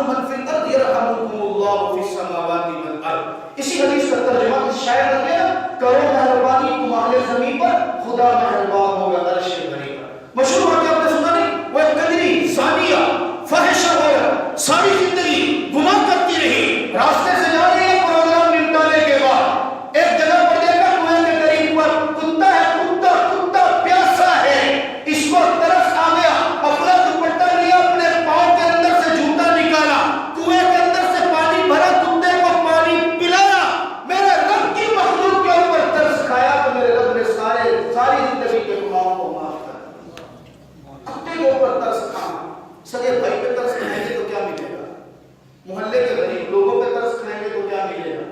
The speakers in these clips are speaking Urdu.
ارحموا من فی الارض یرحمکم اللہ فی السماوات والارض. اسی حدیث کا ترجمہ اس شاعر نے کیا؟ کرو مہربانی تم اہل زمین پر، خدا مہربان ہوگا عرش بری پر. مشہور واقعہ آپ نے سنا نہیں؟ وہ ایک کدری زانیہ فاحشہ عورت ساری زندگی گناہ کرتی رہی، راستے سے جا رہی ہے پروگرام نمٹانے کے بعد ایک جگہ پر دیکھا کنویں کے قریب پر کتا ہے، کتا پیاسا ہے، اس کو ترس آ گیا، اپنا دوپٹہ لیا، اپنے پاؤں کے اندر سے جوتا نکالا، کنویں کے اندر سے پانی بھرا، کتے کو پانی پلایا. میرے رب کی مخلوق کے اوپر ترس کھایا تو میرے رب نے ساری زندگی کے گناہوں کو معاف کر دیا. کتے کے اوپر ترس کھانا، سگے بھائی پہ ترس کھائیں گے تو کیا ملے گا؟ محلے کے غریب لوگوں پہ ترس کھائیں گے تو کیا ملے گا؟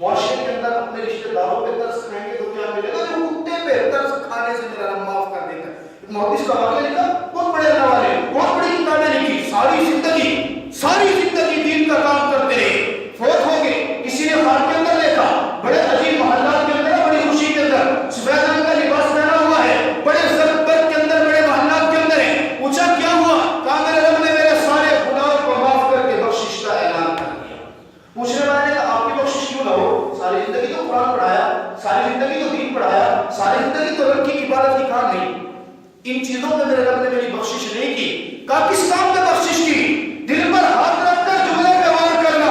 معاشرے کے اندر اپنے رشتہ داروں پہ ترس کھائیں گے تو کیا ملے گا؟ جو کتے پہ ترس کھانے سے میرا رب معاف کر دے گا. محدث کا واقعہ لکھا، بہت بڑے اللہ والے، بہت بڑی کتابیں لکھی، ساری زندگی دین کا کام کرتے رہے، فوت ہو گئے. کسی نے خان کے اندر دیکھا، بڑے عجیب محلات کے اندر، بڑی خوشی کے اندر، سفید رنگ کا لباس پہنا ہوا ہے، بڑے زربت کے اندر، بڑے محلات کے اندر ہے. پوچھا کیا ہوا؟ کہا میرے رب نے میرے سارے گناہوں کو معاف کر کے بخشش کا اعلان کر دیا. پوچھنے والے نے کہا آپ کی بخشش کیوں نہ ہو؟ ساری زندگی تو قرآن پڑھایا، ساری زندگی تو دین پڑھایا، ساری زندگی تو رب کی عبادت کی کام نہیں، ان چیزوں پہ میرے رب نے میری بخشش نہیں کی. کہا کس کام پہ بخشش کی؟ دل پر ہاتھ رکھ کر جملے پہ وار کرنا.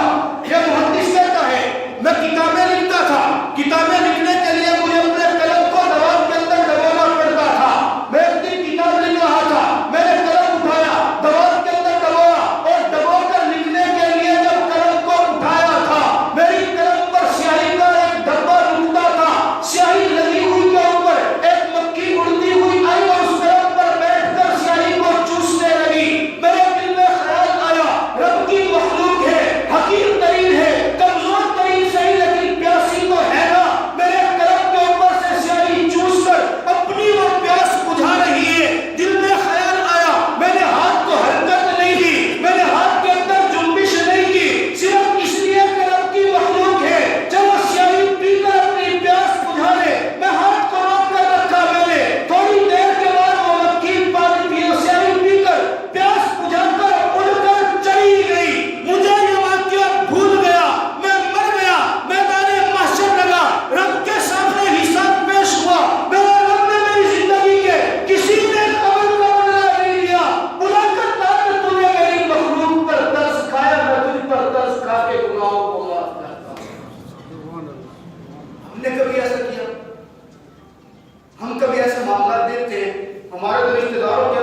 یہ محدث کہتا ہے میں کتابیں لکھتا تھا، کتابیں لکھنے کے لیے مجھے اپنے قلم کو دوات کے اندر ڈبونا پڑتا تھا. میں ایک دن کتاب لکھ رہا تھا، میں نے قلم اٹھایا، دوات کے اندر ڈبونا، اور ڈبو کر لکھنے کے لیے جب قلم کو اٹھایا تھا، میری قلم پر سیاہی کا ایک ڈبہ رکتا تھا، سیاہی لگی ہوئی کے اوپر ایک مکھی اڑتی ہوئی آئی اور اس قلم پر بیٹھ کر سیاہی کو چوسنے لگی. میرے دل میں خیال آیا رب کی مخلوق ہے، حقیر ترین ہے، کمزور ترین صحیح لیکن پیاسی تو ہے نا. میرے قلم کے اوپر سے سیاہی چوس کر اپنی وہ پیاس بجھا رہی ہے. دل میں خیال آیا میں نے ہاتھ کو حرکت نہیں دی، میں نے ہاتھ کے اندر جنبش نہیں کی، صرف اس لیے کہ رب کی مخلوق ہے، چلو سیاہی پی کر اپنی پیاس بجھا لے. میں ہاتھ کو روک کر رکھا، میں نے تھوڑی دیر کے بعد وہ مکھی پانی پی، سیاہی پی کر پیاس بجھا کر اڑ کر چلی گئی. مجھے یہ واقعہ بھول گیا، میں مر گیا، میدان محشر لگا، رب کے سامنے حساب پیش ہوا. میرے رب نے میری زندگی کے کسی نے قبر کا بدلہ نہیں لیا. بلا کر تاکہ تو نے میری مخلوق پر ترس کھایا، میں تجھ پر ترس کھا کے گناہوں کو معاف کرتا ہوں. ہم نے کبھی ایسا کیا؟ ہم کبھی ایسے معاملات دیکھتے ہیں ہمارے رشتہ داروں کے